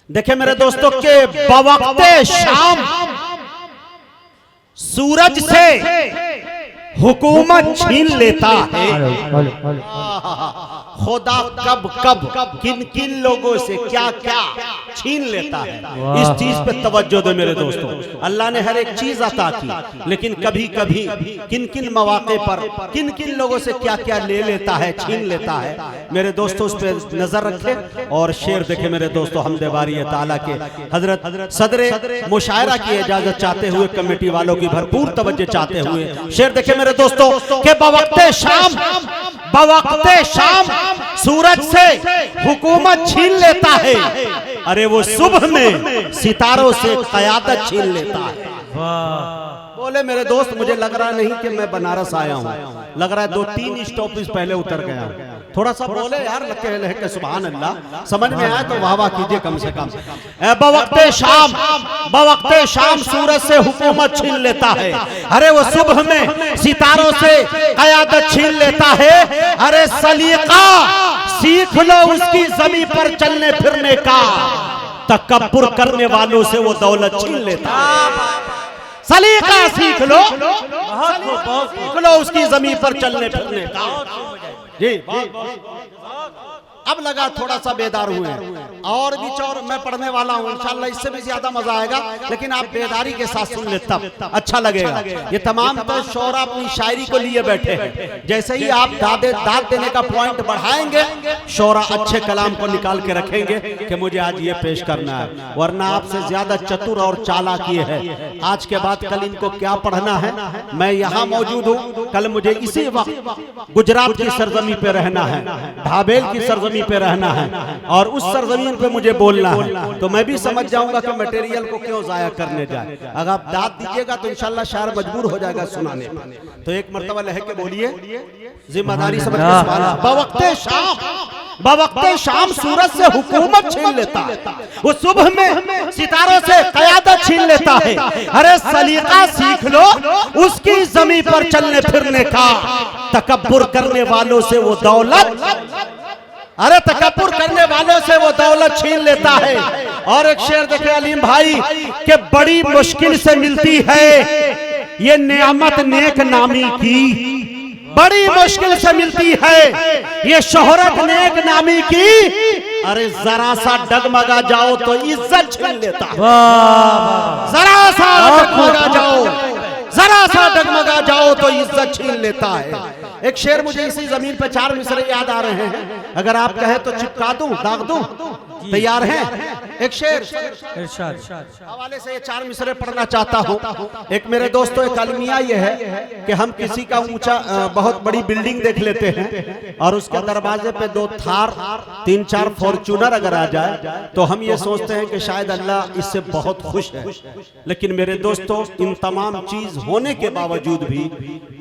देखे मेरे दोस्तों के बवक्ते शाम सूरज से हुकूमत छीन लेता है। खुदा कब कब किन किन लोगों से क्या क्या छीन लेता है, इस चीज पे तवज्जो दो मेरे दोस्तों। अल्लाह ने हर एक चीज अता की, लेकिन कभी कभी किन किन मौके पर किन किन लोगों से क्या क्या ले लेता है, छीन लेता है। मेरे दोस्तों उस पर नजर रखें और शेर देखे मेरे दोस्तों। हमदे बारी ताला के हजरत सदरे मुशायरा की इजाजत चाहते हुए, कमेटी वालों की भरपूर तवज्जो चाहते हुए शेर देखे मेरे दोस्तों के बवक्ते शाम सूरज से हुकूमत छीन लेता है। अरे वो सुबह में सितारों से क़यादत छीन लेता है। बोले मेरे दोस्त मुझे लग रहा नहीं कि मैं बनारस आया हूँ, लग रहा है 2-3 स्टॉपेज पहले उतर गया। थोड़ा सा बोले यार लग के सुभान अल्लाह, समझ में आए तो वाह वाह कीजिए कम से कम। बवक्ते शाम सूरज से हुकूमत छीन लेता है। अरे वो सुबह में सितारों से क़यादत छीन लेता है। अरे सलीका सीख लो उसकी ज़मीन पर चलने फिरने का, तकब्बुर करने वालों से वो दौलत छीन लेता है। सलीका सीख लो उसकी जमीन पर चलने फिरने का। जी अब लगा थोड़ा सा बेदार हुए और भी चौर मैं पढ़ने वाला हूँ, इंशाल्लाह इससे भी ज्यादा मजा आएगा, लेकिन आप बेदारी के साथ सुन ले तब अच्छा लगेगा। ये तमाम तो शोरा अपनी शायरी को लिए बैठे हैं, जैसे ही आप दाद देने का पॉइंट बढ़ाएंगे शोरा अच्छे कलाम को निकाल के रखेंगे कि मुझे आज ये पेश करना है, वरना आपसे ज्यादा चतुर और चालाक ये है। आज के बाद कल इनको क्या पढ़ना है, मैं यहाँ मौजूद हूँ, कल मुझे इसी वक्त गुजरात की सरजमी पे रहना है, ढाबेल की सरजमी पे रहना है, और उस सरजमीन पे मुझे बोलना है। तो मैं भी समझ जाऊंगा कि मटेरियल को क्यों जाया करने जाए। अगर आप दाद दीजिएगा तो इंशाल्लाह शायर मजबूर हो जाएगा सुनाने। तो एक मर्तबा लह के बोलिए, जिम्मेदारी समझ के। बवक्ते शाम सूरज से हुकूमत छीन लेता है, वो सुबह में सितारों से क़यादत छीन लेता है। अरे सलीका सीख लो उसकी जमीन पर चलने फिरने का, तकब्बुर करने वालों से वो दौलत, अरे तकब्बुर करने वालों से वो दौलत छीन लेता है। और एक शेर देखे अलीम भाई कि बड़ी मुश्किल से मिलती है ये नेमत नेक नामी की, बड़ी मुश्किल से मिलती है ये शोहरत नेक नामी की। अरे जरा सा डगमगा जाओ तो इज्जत छीन लेता है, जरा सा डगमगा जाओ तो इज्जत छीन लेता है। एक शेर मुझे इसी जमीन पे 4 मिसरे याद आ रहे हैं, अगर आप कहे तो चिपका दूं, दाग दूं, तैयार हैं? एक शेर हवाले से ये 4 मिसरे पढ़ना चाहता हूँ। एक मेरे दोस्तों एक अलमिया ये है कि हम किसी का ऊंचा बहुत बड़ी बिल्डिंग देख लेते हैं और उसके दरवाजे पे 2 थार 3-4 फॉर्च्यूनर अगर आ जाए तो हम ये सोचते हैं कि शायद अल्लाह इससे बहुत खुश है। लेकिन मेरे दोस्तों इन तमाम चीज होने के बावजूद भी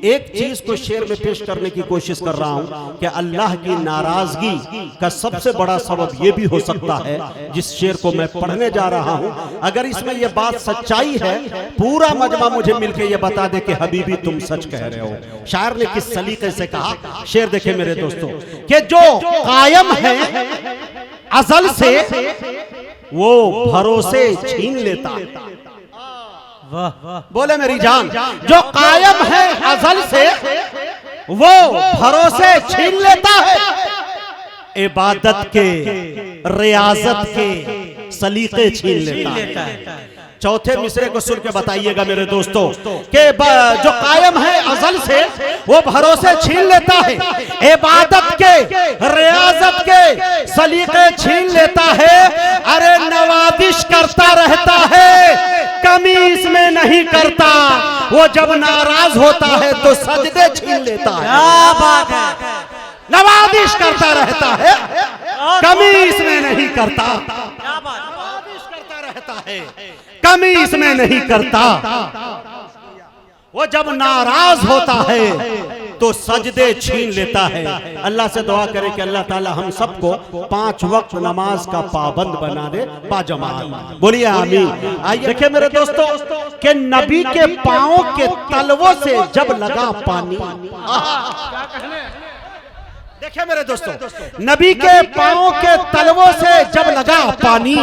एक चीज को शेर में पेश करने की कोशिश कर रहा हूँ कि अल्लाह की नाराजगी का सबसे बड़ा सबब ये भी हो सकता है, जिस शेर को मैं पढ़ने जा रहा हूं, अगर इसमें यह बात सच्चाई है पूरा मजमा मुझे मिलके ये बता दे कि हबीबी तुम सच कह रहे हो। शायर ने किस सलीके से कहा, शेर देखे मेरे दोस्तों कि जो कायम है अज़ल से वो भरोसे छीन लेता। बोले मेरी जान, जो कायम है अज़ल से वो भरोसे छीन लेता है। इबादत के रियाजत के सलीके छीन लेता है। चौथे मिसरे को सुन के बताइएगा मेरे दोस्तों कि जो कायम है अज़ल से वो भरोसे छीन लेता है, इबादत के रियाजत के सलीके छीन लेता है। अरे नवाजिश करता रहता है, कमी इसमें नहीं करता, वो जब नाराज होता है तो सजदे छीन लेता है। क्या बात है, नवाजिश करता रहता है, कमी इसमें नहीं करता, नवाजिश करता रहता है, कमी इसमें नहीं करता, वो जब नाराज होता है तो सजदे छीन लेता है। अल्लाह से दुआ करें कि अल्लाह ताला हम सबको 5 वक्त नमाज का पाबंद बना दे बाजमात। बोलिए आमीन। आइए देखिए मेरे दोस्तों कि नबी के पांव के तलवों से जब लगा पानी, देखिए मेरे दोस्तों नबी के पांव के तलवों से जब लगा पानी,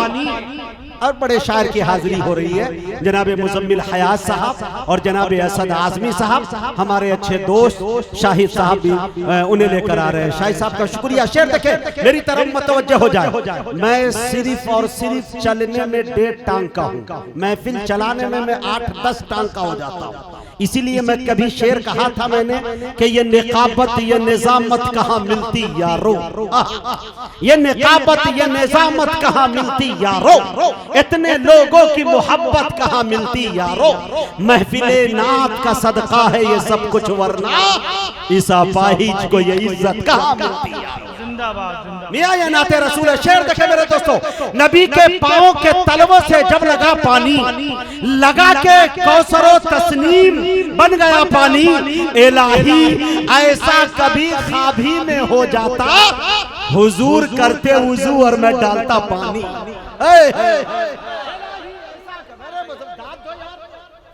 और बड़े शायर की हाजिरी हो रही है, जनाब मुजम्मिल हयात साहब और जनाब असद आजमी साहब, हमारे अच्छे दोस्त शाहिद साहब भी उन्हें लेकर आ रहे हैं। शाहिद साहब का शुक्रिया। शेर देखे, मेरी तरफ मतवज्जो हो जाए। मैं सिर्फ और सिर्फ चलने में 1.5 टांग का हूँ, महफिल चलाने में मैं 8-10 टांग का हो जाता हूँ। इसीलिए मैं कभी शेर कहा था मैंने कि ये निकाबत ये निजामत कहाँ मिलती यारो, ये निकाबत ये निजामत कहाँ मिलती यारो, इतने लोगों की मोहब्बत कहाँ मिलती यारो, महफिले नात का सदका है ये सब कुछ, वरना इस अपाहिज को ये इज्जत कहाँ मिलती यारो। मियां ये नाते रसूल है। शेर देखे मेरे दोस्तों, नबी के पांव के तलवों से जब लगा पानी, लगा के कौसरो तस्नीम बन गया पानी, इलाही ऐसा कभी ख्वाबी में हो जाता, हुजूर करते वुजू और मैं डालता पानी।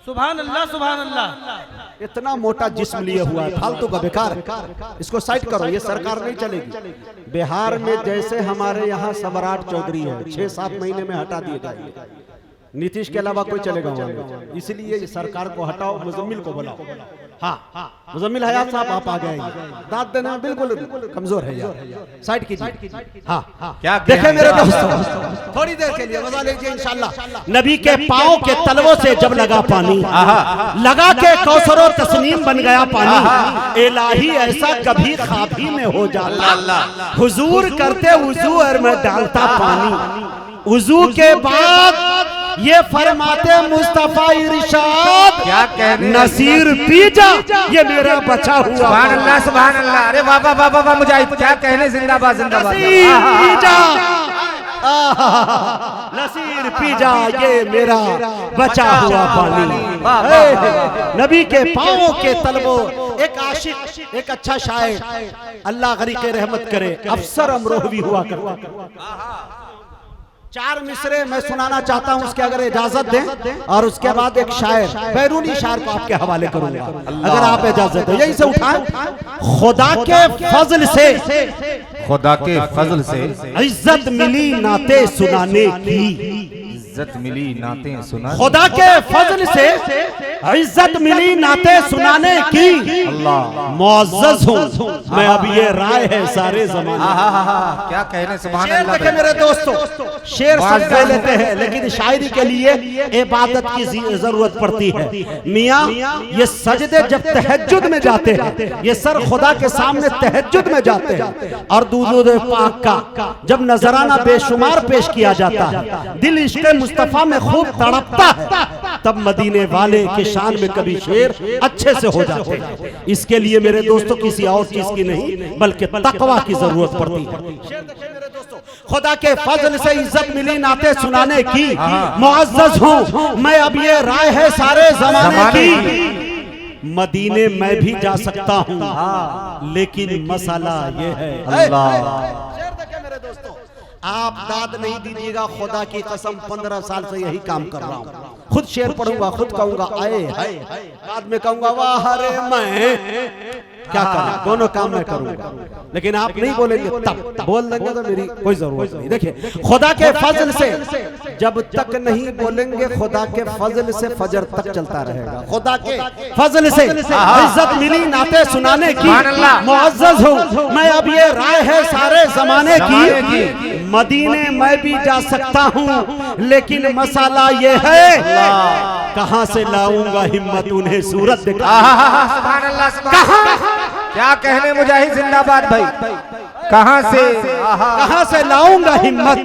सुभान अल्लाह सुभान अल्लाह। इतना मोटा जिस्म लिए हुआ है, फालतू का बेकार, इसको साइड करो, ये सरकार नहीं चलेगी। बिहार में जैसे हमारे यहाँ सम्राट चौधरी है, 6-7 महीने में हटा दिए जाएंगे, नीतीश के अलावा कोई चलेगा वहां, इसलिए सरकार को हटाओ, मुजम्मिल को बुलाओ। हाँ, मुजम्मिल हयात साहब आप आ गए, दाद देने में बिल्कुल कमजोर है यार, साइड कीजिए। हाँ, क्या देखे मेरे दोस्तों, थोड़ी देर के लिए मजा लीजिए इंशाल्लाह। नबी के पांव के तलवों से जब लगा पानी, लगा के कौसरो तस्नीम बन गया पानी, इलाही ऐसा कभी ख्वाबी में हो जाता, हुजूर करते वुजू और मैं डालता पानी। वुजू के बाद ये फरमाते मुस्तफा इरशाद, क्या कहने नसीर पी जा ये मेरा बचा हुआ। सुभान अल्लाह सुभान अल्लाह। अरे वाह वाह वाह मुजाहिद, क्या कहने, जिंदाबाद जिंदाबाद। नसीर पी जा, नसीर पी जा ये मेरा बचा हुआ पानी। नबी के पांवों के तलवों, एक आशिक, एक अच्छा शायर, अल्लाह गरीक़े रहमत करे, अफसर अमरोहवी हुआ करता। 4 मिसरे मैं सुनाना चाहता हूं, उसके अगर इजाजत दें, और उसके बाद एक शायर, बैरूनी शायर को आपके हवाले करूंगा अगर आप इजाजत दें। यहीं से उठाएं। खुदा के फजल से, खुदा के फजल से इज्जत मिली नाते सुनाने की, इज्जत मिली नाते सुनाने, खुदा के फजल से इज्जत मिली नाते सुनाने की, अल्लाह मुअज़्ज़ज़ हूँ मैं, अब ये राय है सारे ज़माने। क्या कहने, सुभान शेर अल्लाह। देखे मेरे दोस्तों, शेर सब कह लेते हैं, लेकिन शायरी के लिए इबादत की जरूरत पड़ती है। मियाँ ये सजदे जब तहज्जुद में जाते हैं, ये सर खुदा के सामने तहज्जुद में जाते हैं, और दुरूद पाक का जब नजराना बेशुमार पेश किया जाता है, दिल इश्क़ मुस्तफा में खूब तड़पता है, तब मदीने वाले के शान में कभी शेर अच्छे से हो जाते हैं। इसके लिए मेरे दोस्तों किसी और चीज की नहीं बल्कि तकवा की जरूरत पड़ती है। खुदा के फजल से इज्जत मिली नाते सुनाने की, मुअज़्ज़ज़ हूँ मैं, अब ये राय है सारे जमाने की। मदीने मैं भी जा सकता हूँ, लेकिन मसाला ये है, मेरे दोस्तों आप दाद नहीं दीजिएगा, खुदा की कसम 15 साल से यही काम कर रहा हूँ। खुद शेर पढ़ूंगा, खुद कहूंगा आए हाय, बाद में कहूंगा वाह रे मैं क्या करूं, दोनों काम मैं करूंगा, लेकिन आप नहीं बोलेंगे, तब बोल देंगे तो मेरी कोई जरूरत नहीं। देखिए खुदा के फजल से जब तक नहीं बोलेंगे, खुदा के फजल से फजर तक चलता रहेगा। खुदा के फजल से इज्जत मिली नाते सुनाने की, मुअज़्ज़ज़ हूँ मैं, अब ये राय है सारे जमाने की। मदीने मैं भी जा सकता हूँ, लेकिन मसाला ये है कहाँ से लाऊंगा हिम्मत उन्हें सूरत दिखा। क्या कहने मुजाहिद जिंदाबाद भाई, कहाँ से लाऊंगा हिम्मत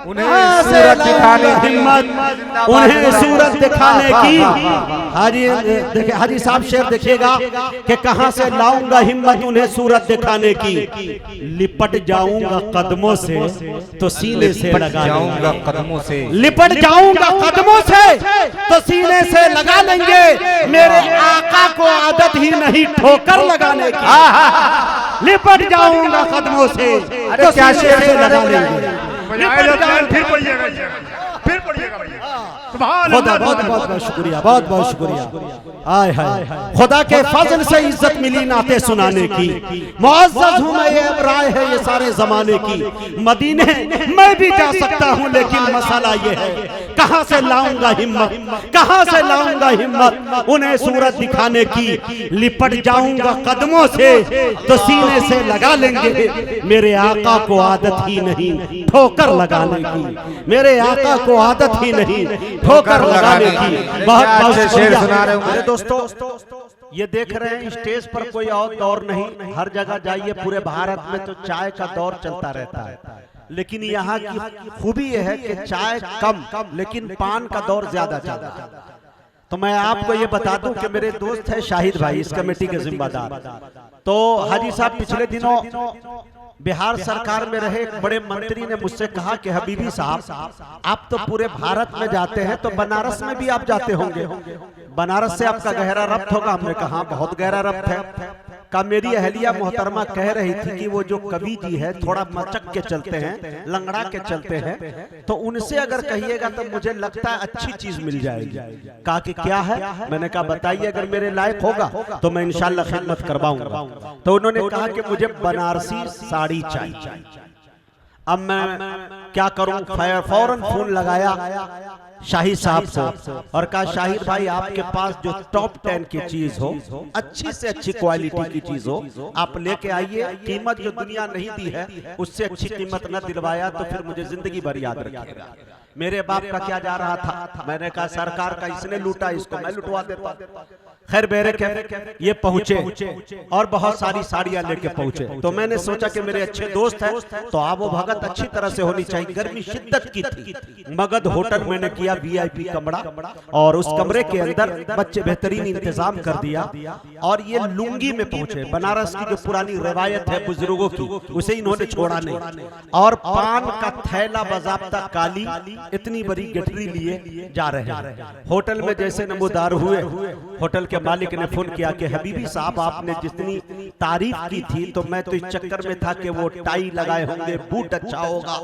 उन्हें सूरत दिखाने, हिम्मत उन्हें सूरत दिखाने की। हाजी देखिए, हाजी साहब शेर देखिएगा कि कहाँ से लाऊंगा हिम्मत उन्हें सूरत दिखाने की। लिपट जाऊंगा कदमों से तो सीने से लगा जाऊंगा कदमों से, लिपट जाऊंगा कदमों से तो सीने से लगा लेंगे। मेरे आका को आदत ही नहीं ठोकर लगाने की। लिपट जाऊंगा कदमों से तो क्या सीने से लगा लेंगे। फिर पढ़िएगा भैया, बहुत बहुत शुक्रिया, बहुत बहुत शुक्रिया। आय हाय खुदा के फजल से इज्जत मिली नाते सुनाने की। मुअज़्ज़ज़ हूँ मैं, ये अब राय है ये सारे जमाने की। मदीने मैं भी जा सकता हूँ, लेकिन मसला ये है कहाँ से लाऊंगा हिम्मत, कहाँ से लाऊंगा हिम्मत उन्हें सूरत दिखाने की। लिपट जाऊंगा कदमों से तो सीने से लगा लेंगे। मेरे आका को आदत ही नहीं ठोकर लगाने की, मेरे आका को आदत ही नहीं ठोकर लगाने की। बहुत बहुत शेर सुना रहे मेरे दोस्तों, ये देख रहे हैं स्टेज पर कोई और दौर नहीं। हर जगह जाइए पूरे भारत में तो चाय का दौर चलता रहता है, लेकिन यहाँ की खूबी यह है कि चाय कम लेकिन पान का दौर ज्यादा चलता है। तो मैं आपको ये बता दूं कि मेरे दोस्त है शाहिद भाई, इस कमेटी के जिम्मेदार। तो हाजी साहब पिछले दिनों बिहार सरकार में रहे एक बड़े मंत्री ने मुझसे कहा कि हबीबी साहब आप तो पूरे भारत में जाते हैं, तो बनारस में भी आप जाते होंगे, बनारस से आपका गहरा रब्त होगा। हमने कहा बहुत गहरा रब्त है। का मेरी अहलिया मोहतरमा कह रही थी कि वो जो कवि जी है थोड़ा मचक के चलते हैं, लंगड़ा के चलते हैं, तो उनसे अगर कहिएगा तो मुझे लगता है अच्छी चीज मिल जाएगी। कहा कि क्या है? मैंने कहा बताइए, अगर मेरे लायक होगा तो मैं इंशाल्लाह खिदमत करवाऊंगा। तो उन्होंने कहा कि मुझे बनारसी साड़ी चाहिए। अब मैं क्या करूं? फौरन फोन लगाया शाहिद साहब को और कहा शाहिद भाई आपके पास जो टॉप 10 की चीज हो, अच्छी से अच्छी क्वालिटी की चीज हो, आप लेके आइए। कीमत जो दुनिया नहीं दी है उससे अच्छी कीमत न दिलवाया तो फिर मुझे जिंदगी भर याद रखिएगा। मेरे बाप का क्या जा रहा था? मैंने कहा सरकार का इसने लूटा, इसको मैं लुटवा देता। खैर बेरे के ये पहुंचे और बहुत सारी साड़ियां लेके पहुंचे। तो मैंने सोचा कि मेरे अच्छे दोस्त हैं तो आवो भगत अच्छी तरह से होनी चाहिए। गर्मी शिद्दत की थी। मगध होटल मैंने किया VIP कमरा, और उस कमरे के अंदर बच्चे बेहतरीन इंतजाम कर दिया। और ये लुंगी में पहुंचे। बनारस की जो पुरानी रवायत है बुजुर्गों की, उसे इन्होंने छोड़ा नहीं। और पान का थैला बाज़ाब्ता काली इतनी बड़ी गठरी लिए जा रहे हैं। होटल में जैसे नमोदार हुए, होटल के मालिक ने फोन किया कि हबीबी साहब आपने जितनी तारीफ की थी तो मैं तो इस चक्कर में था कि वो टाई लगाए होंगे, बूट अच्छा होगा।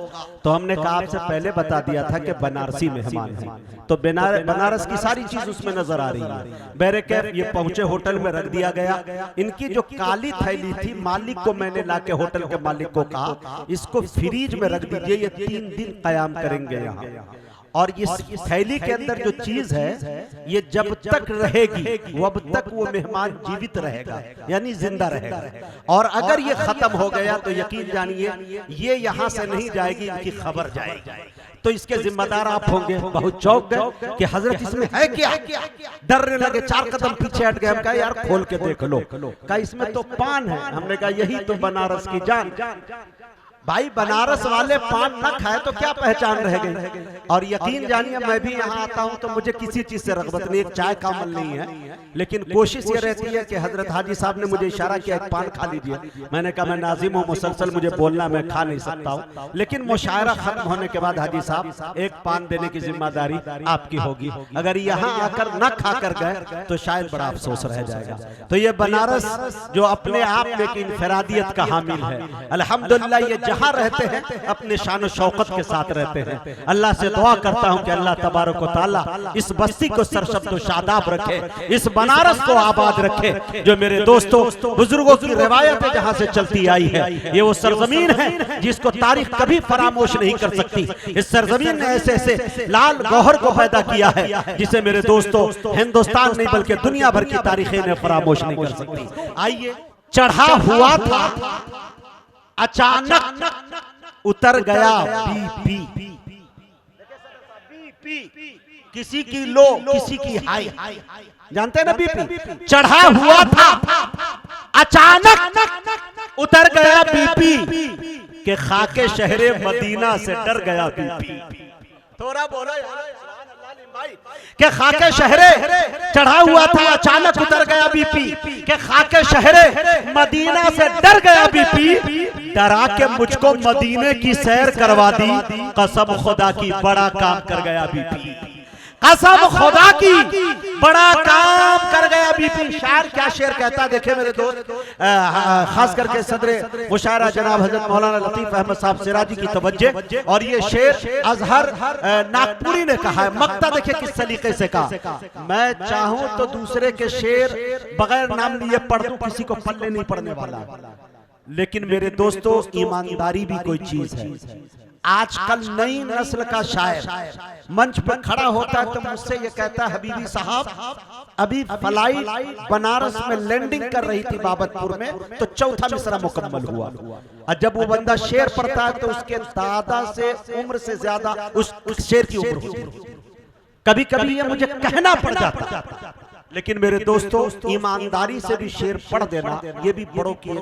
तो हमने कहा आपसे पहले बता दिया था कि बनारसी मेहमान हैं, तो बनारस की सारी चीज उसमें नजर आ रही है। बैरेकेफ ये पहुंचे, होटल में रख दिया गया। इनकी जो काली थैली थी, मालिक को मैंने लाके होटल के मालिक को कहा इसको फ्रीज में रख दीजिए, ये 3 दिन कयाम करेंगे यहाँ। और इस थैली के अंदर जो चीज है ये जब तक रहेगी अब तक वो मेहमान जीवित रहेगा, यानी जिंदा रहेगा। और अगर ये खत्म हो गया तो यकीन जानिए ये यहाँ से नहीं जाएगी, इनकी खबर जाएगी। तो इसके जिम्मेदार आप होंगे। बहुत चौंक गए कि हजरत इसमें है क्या? डरने लगे, 4 कदम पीछे हट गए। हम कहा यार खोल के देख लो। कहा इसमें तो पान है। हमने कहा यही तो बनारस की जान। भाई बनारस वाले पान न खाए तो क्या पहचान रह गई। और यकीन जानिए मैं भी यहाँ आता हूँ तो मुझे किसी चीज से रगबत नहीं, एक चाय का अमल नहीं है, लेकिन कोशिश ये रहती है कि हजरत हाजी साहब ने मुझे इशारा किया एक पान खा लीजिए। मैंने कहा मैं नाजिम हूँ, मुसलसल मुझे बोलना, मैं खा नहीं सकता हूँ। लेकिन मुशायरा खत्म होने के बाद हाजी साहब एक पान देने की जिम्मेदारी आपकी होगी। अगर यहाँ आकर न खा कर गए तो शायद बड़ा अफसोस रह जाएगा। तो ये बनारस जो अपने आप में एक इनफरादियत का हामिल है, अल्हम्दुलिल्लाह ये जहाँ रहते हैं अपने शान शौकत के साथ रहते हैं। अल्लाह से दुआ करता हूं कि अल्लाह तबारक व तआला इस बस्ती को सरशब्द व शादाब रखे, इस बनारस को आबाद रखे। जो मेरे दोस्तों बुजुर्गों की रिवायतें जहां से चलती आई है, ये वो सरजमीन है जिसको तारीख कभी फरामोश नहीं कर सकती। इस सरजमीन ने ऐसे ऐसे लाल गौहर को पैदा किया है जिसे मेरे दोस्तों हिंदुस्तान नहीं बल्कि दुनिया भर की तारीखें ने फरामोश नहीं कर सकती। आइए, चढ़ा हुआ था अचानक उतर गया BP। किसी की लो किसी की हाई, जानते हैं ना BP। चढ़ा हुआ था अचानक उतर गया BP के खाके शहरे मदीना से डर गया BP। थोड़ा बोलो यार के खाके शहरे चढ़ा हुआ था अचानक उतर गया BP के खाके शहरे मदीना से डर गया BP। डरा के मुझको मदीने की सैर करवा दी, कसम खुदा की बड़ा काम कर गया BP। कसम खुदा की बड़ा काम कर गया बीपी। शायर क्या शेर कहता है, देखे मेरे दोस्त, खास करके सदर मुशायरा जनाब हजरत मौलाना लतीफ अहमद साहब सिराजी की तवज्जो। और ये शेर अजहर नागपुरी ने कहा है। मक्ता देखिए किस तरीके से कहा, मैं चाहूं तो दूसरे के शेर बगैर नाम लिए पढ़ दूं, किसी को पल्ले नहीं पड़ने वाला। लेकिन मेरे दोस्तों, ईमानदारी भी कोई चीज है। आजकल नई नस्ल का शायर मंच पर खड़ा होता है तो मुझसे ये कहता है, हबीबी साहब अभी फ्लाइट बनारस में लैंडिंग कर रही थी बाबतपुर में, तो चौथा मिसरा मुकम्मल हुआ। और जब वो बंदा शेर पढ़ता है तो उसके दादा से उम्र से ज्यादा उस शेर की उम्र होती है। कभी कभी ये मुझे कहना पड़ जाता, लेकिन मेरे दोस्तों, ईमानदारी से भी शेर पढ़ देना ये भी बड़ों की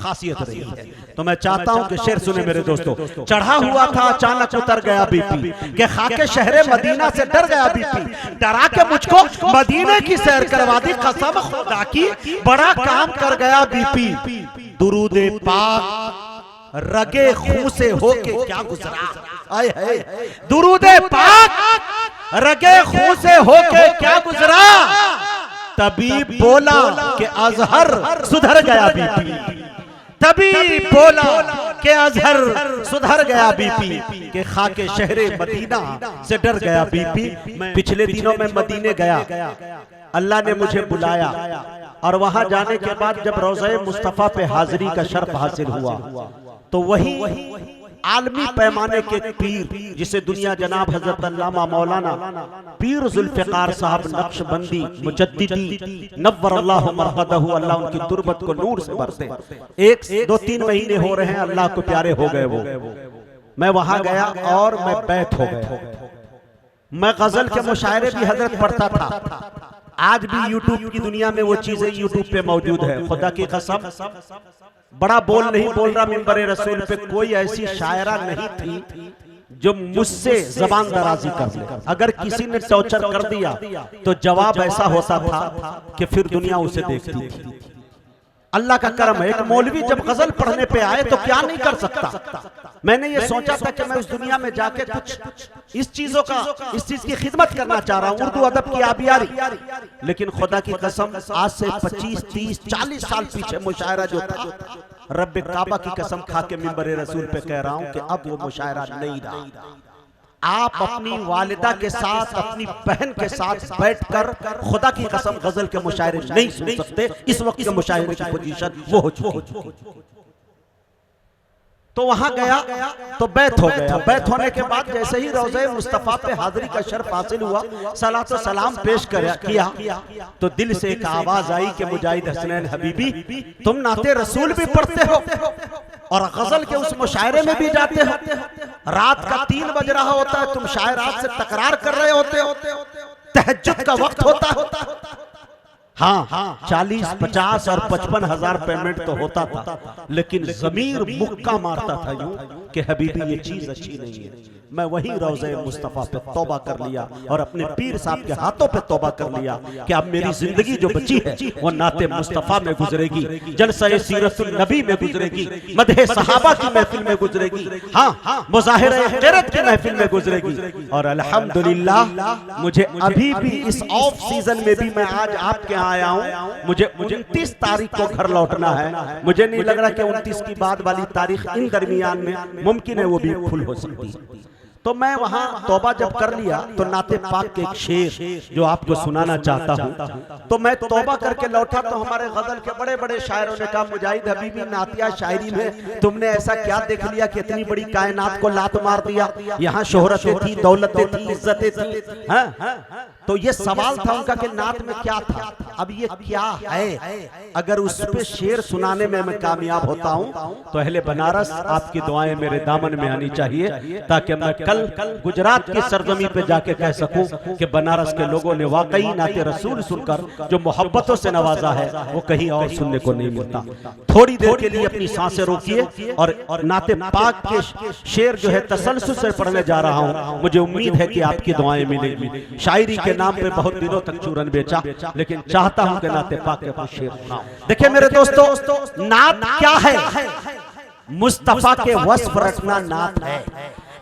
खासियत रही है। तो मैं चाहता हूं कि शेर सुने मेरे दोस्तों। चढ़ा हुआ था अचानक उतर गया बीपी, के खाके शहरे मदीना से डर गया बीपी। डरा के मुझको मदीने की सैर करवा दी, कसम खुदा की बड़ा काम कर गया बीपी। दुरूदे पाक रगे खून से होके क्या गुजरा, आए है दुरूदे पाक रगे खून से होके क्या गुजरा। तभी बोला कि अजहर सुधर गया बीपी, तभी बोला कि अजहर सुधर गया बीपी, के खाके शहरे मदीना से डर गया बीपी। पिछले दिनों में मदीने गया, अल्लाह ने मुझे बुलाया और वहां जाने के बाद जब रोज़े मुस्तफा पे हाजिरी का शर्फ हासिल हुआ तो वही आलमी पैमाने के पीर जिसे दुनिया जनाब हजरत अल्लामा मौलाना पीर जुल्फ़िकार साहब नक्शबंदी मुजद्दिदी नव्वरल्लाहु मरक़दहु, अल्लाह उनकी तुरबत को नूर से भरते। 1-2-3 महीने हो रहे हैं, अल्लाह को प्यारे हो गए वो। मैं वहां गया और मैं बैत हो गया। मैं गजल के मुशायरे भी हजरत पढ़ता था। आज भी यूट्यूब की दुनिया में वो चीजें यूट्यूब पे मौजूद है। खुदा की कसम, बड़ा बोल नहीं बोल रहा, मिंबरे रसूल पे कोई ऐसी शायरा नहीं थी जो मुझसे जबान दराजी कर ले। अगर किसी ने टॉर्चर कर दिया तो जवाब ऐसा होता था कि फिर दुनिया उसे देखती थी। अल्लाह का करम है, एक मौलवी जब गजल पढ़ने पे आए तो क्या नहीं कर सकता। मैंने ये सोचा था कि मैं उस दुनिया में जाके कुछ इस चीज की खिदमत करना चाह रहा हूँ, उर्दू अदब की आबियारी। लेकिन खुदा की कसम, आज से 25, 30, 40 साल पीछे मुशायरा जो था, रब्बे काबा की कसम खा के मिंबरे रसूल पे कह रहा हूँ कि अब वो मुशायरा नहीं रहा। आप अपनी वालिदा के साथ, अपनी बहन के साथ बैठकर खुदा की कसम गजल के मुशायरे नहीं सुन सकते। इस वक्त के मुशायरे की पोजीशन वो हो चुकी। तो वहां गया तो बैत हो गया। बैत होने के बाद जैसे ही रोज़े मुस्तफा पे हाजिरी का शर्फ हासिल हुआ, सलातो सलाम पेश किया तो दिल से एक आवाज आई कि मुजाहिद हसनैन हबीबी, तुम नाते रसूल भी पढ़ते हो और गजल के उस मुशायरे में भी जाते हो। रात का 3 बज रहा होता है, तुम शायरात से तकरार कर रहे होते हो, तहज्जुद का वक्त होता है। हाँ, 40, 50 और 55 हजार पेमेंट तो होता था, लेकिन जमीर मुक्का मारता था यूं कि हबीबी ये चीज अच्छी नहीं है। मैं वही रोज़े मुस्तफा पे तौबा कर लिया और अपने पीर साहब के हाथों पे तौबा कर लिया कि अब मेरी जिंदगी जो बची है वो नाते मुस्तफा में गुजरेगी, जलसा सीरतुल नबी में गुजरेगी, मदहे सहाबा की महफिल में गुजरेगी, हाँ मुज़ाहिरा ग़ैरत की महफिल में गुजरेगी। और अल्हम्दुलिल्लाह मुझे अभी भी इस ऑफ सीजन में भी मैं आज आपके यहाँ आया हूँ। मुझे 29 तारीख को घर लौटना है। मुझे नहीं लग रहा कि 29 की बाद वाली तारीख इन दरमियान में मुमकिन है वो भी फुल हो सकती है। तो मैं वहां तौबा जब कर लिया तो नाते पाक के एक शेर जो आपको सुनाना चाहता हूं। तो मैं तौबा करके लौटा तो हमारे गजल के बड़े बड़े शायरों ने कहा, मुजाहिद हबीबी नातिया शायरी में तुमने ऐसा क्या देख लिया कि इतनी बड़ी कायनात को लात मार दिया। यहाँ शोहरतें थी, दौलतें थी, इज्जतें थी। हाँ? तो ये सवाल था उनका कि नात में क्या था, अब ये क्या है। अगर उस पे शेर सुनाने में मैं कामयाब होता हूँ तो अहले बनारस आपकी दुआएं मेरे दामन में आनी चाहिए, ताकि मैं कल गुजरात की सरजमी पे जाके कह सकूं कि बनारस के लोगों ने वाकई नाते रसूल सुनकर जो मोहब्बतों से नवाजा है वो कहीं और सुनने को नहीं मिलता। थोड़ी देर के लिए अपनी सांसें रोकिए और नाते पाक के शेर जो है तसलसल से पढ़ने जा रहा हूँ। मुझे उम्मीद है कि आपकी दुआएं मिलेंगी। शायरी के नाम पे बहुत दिनों तक चूरन बेचा, लेकिन चाहता हूं कि नाते पाक के कुछ शेर सुनाऊं। देखिए मेरे दोस्तों, नात क्या है? मुस्तफा के वस्फ रखना नात है।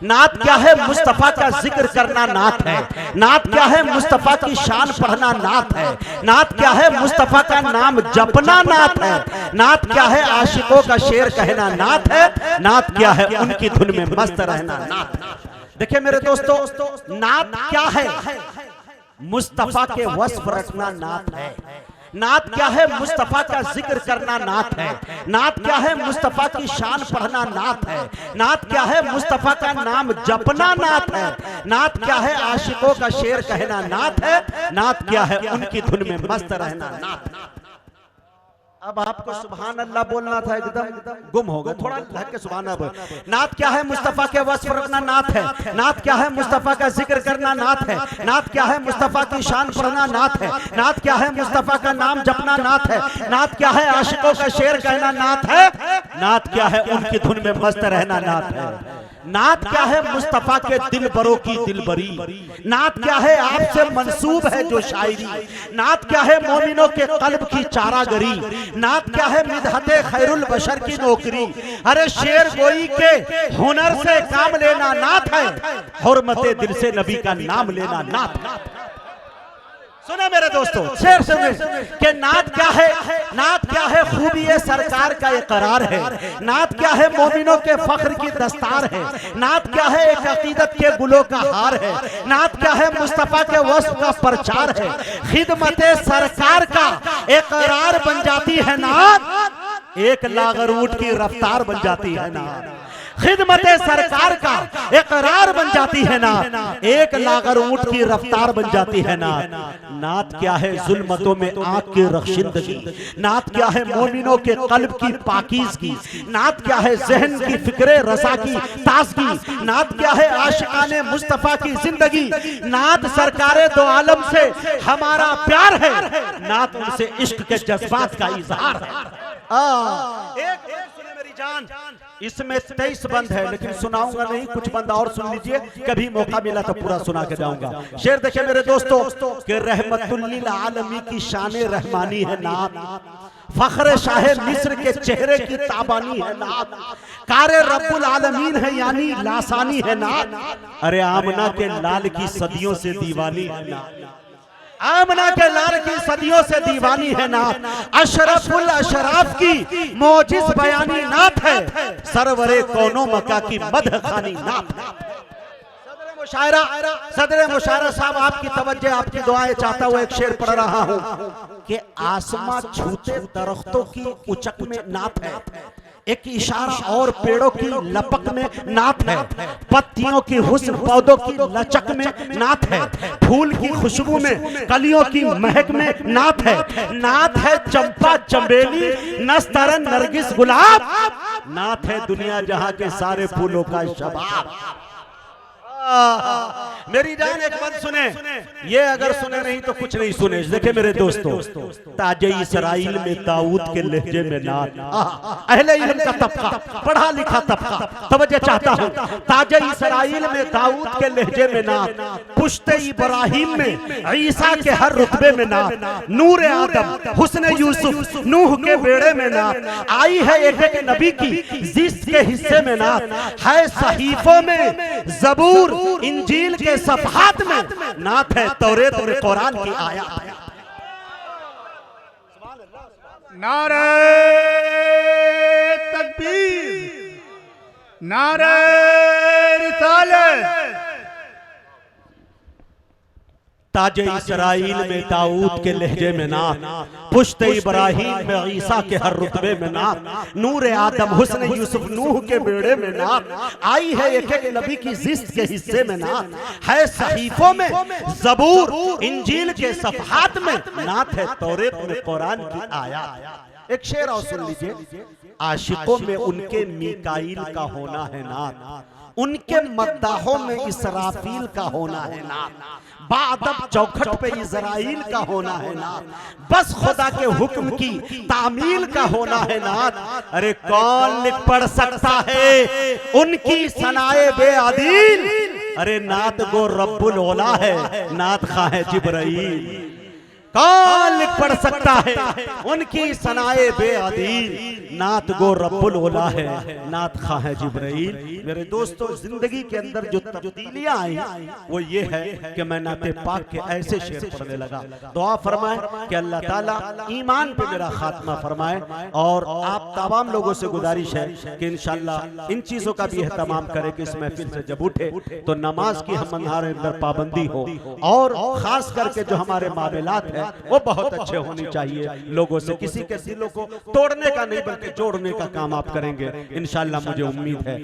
नात क्या है? मुस्तफा का जिक्र करना नात है। नात क्या है? मुस्तफा की शान पढ़ना नात है। नात क्या है? मुस्तफा का नाम जपना नात है। नात क्या है? आशिकों का शेर कहना नात है। नात क्या है? उनकी धुन में मस्त रहना नात। देखिए मेरे दोस्तों, नात क्या है? मुस्तफा के वस्फ रखना नात है। नात क्या है? मुस्तफा का जिक्र करना नात है। नात क्या है? मुस्तफा की शान पढ़ना नात है। नात क्या है? मुस्तफा का नाम जपना नात है। नात क्या है? आशिकों का शेर कहना नात है। नात क्या है? उनकी धुन में मस्त रहना नात। अब आपको सुभान अल्लाह बोलना था, एकदम गुम हो गए, थोड़ा ढक के सुभान अल्लाह। नात क्या है? मुस्तफा के वस्फ रखना नात है। नात क्या है? मुस्तफा का जिक्र करना नात है। नात क्या है? मुस्तफा की शान पढ़ना नात है। नात क्या है? मुस्तफा का नाम जपना नात है। नात क्या है? आशिकों का शेर कहना नात है। नात क्या है? उनकी धुन में मस्त रहना नात है। नात क्या है? मुस्तफा के दिलबरों की दिलबरी। नात क्या है? आपसे मंसूब है जो शायरी। नात क्या है? मोमिनों के कल्ब की चारागरी। नात क्या है? मिदहते खैरुल बशर की नौकरी। अरे शेर गोई के हुनर से काम लेना नात है। हुर्मते दिल से नबी का नाम लेना नात। सुना मेरे दोस्तों, शेर सुने कि नात क्या है? नात क्या है? खूबी सरकार का इकरार है। नात क्या है? मोमिनों के फख्र की दस्तार है। नात क्या है? एक अकीदत के गुलों का हार है। नात क्या है? मुस्तफा के वस्फ का प्रचार है। खिदमत सरकार का इकरार बन जाती है नात। एक लागर ऊंट की रफ्तार बन जाती है नात। खिदमत सरकार का इकरार बन जाती है ना। एक लागर ऊंट की रफ्तार बन जाती है ना। नात क्या है? जुल्मतों में आंख की रखशिंदगी। नात क्या है? मोमिनों के कल्ब की पाकीज़गी। नात क्या है? जहन की फिक्रे रसा की ताजगी। नात क्या है? आशिकाने मुस्तफा की जिंदगी। नात सरकारे दो आलम से हमारा प्यार है। नात उनसे इश्क के जज्बात का इजहार है। एक सुने मेरी जान, इसमें 23 बंद है, लेकिन सुनाऊंगा नहीं, कुछ बंद और सुन लीजिए, कभी मौका मिला तो पूरा सुना के जाऊंगा। शेर देखिए मेरे दोस्तों कि रहमतुल लिल आलमी की शाने रहमानी है नात। फख्र शाह मिस्र के चेहरे की ताबानी है नात। कारे रब्बुल आलमीन है यानी लासानी है नात। अरे आमना के लाल की सदियों से दीवानी है नात। आमना के लाल की सदियों से दीवानी है नात। अशरफुल अशराफ की मोजिज बयानी नात है। सरवरे कौनो मका की मदह खानी नात। सदर मुशायरा साहब, आपकी तवज्जो, आपकी दुआएं चाहता हुआ एक शेर पढ़ रहा हूं कि आसमां छूते दरख्तों की उचक में नात है। एक इशारा और पेड़ों की लपक में नात है। पत्तियों की हुस्न पौधों की लचक में नात है। फूल की खुशबू में कलियों की महक में नात है। नात है चंपा चंबेली नस्तरन नरगिस गुलाब। नात है दुनिया जहां के सारे फूलों का शबाब। मेरी जान एक बात सुने, ये अगर सुने नहीं तो कुछ नहीं सुने। देखिए मेरे दोस्तों, ताजे इसराइल में दाऊद के लहजे में नात। अहले इल्म का तबका, पढ़ा लिखा तबका तवज्जो चाहता हूँ। ताजे इसराइल में दाऊद के लहजे में नात। पुश्ते इब्राहिम में ईसा के हर रुतबे में नात। नूर आदम हुस्न यूसुफ नूह के बेड़े में नात। आई है एक एक नबी की जिस के हिस्से में नात। है सहीफों में ज़बूर इंजील के सफ़हात में नात है। तौरेत और कुरान की आयत। नारे तकबीर, नारे रिसालत। ताजे इसराइल में दाऊद के लहजे में नात। पुश्ते इब्राहिम में ईसा के हर रुतबे में नात। नूर आदम हुस्न यूसुफ नूह के बेड़े में नात। आई है एक एक नबी की जिस्त के हिस्से में नात। है सहीफों में ज़बूर इंजील के सफ़हात में नात है। तौरेत में कुरान की आयत। एक शेर और सुन लीजिए। आशिकों में उनके मीकाईल का होना है नात। उनके मद्दाहों में इसराफील का होना है नात। बादब चौखट पे इज़राइल का होना है नात। बस खुदा के हुक्म की तामील का होना है नात। अरे कौन लिख पढ़ सकता है उनकी सनाए बेअदील। अरे नात गो रब्बुल ओला है, नात खा है जिब्राइल। कौन लिख पढ़ सकता है उनकी सनाए बेअदील, नात गो रब्बुल उला है, नात खा है जिब्राइल। मेरे दोस्तों, जिंदगी के अंदर जो तब्दीलियां आई वो ये है कि मैं नाते पाक के ऐसे शेर पढ़ने लगा। दुआ फरमाए कि अल्लाह ताला ईमान पे मेरा खात्मा फरमाए। और आप तमाम लोगों से गुजारिश है कि इंशाअल्लाह इन चीजों का भी एहतमाम करें कि इस महफिल से जब उठे तो नमाज की हमारे अंदर पाबंदी हो, और खास करके जो हमारे मामलात है वो बहुत अच्छे होने चाहिए। लोगों से किसी के दिलों को तोड़ने का नहीं बल्कि जोड़ने का काम आप करेंगे इंशाअल्लाह, मुझे उम्मीद है।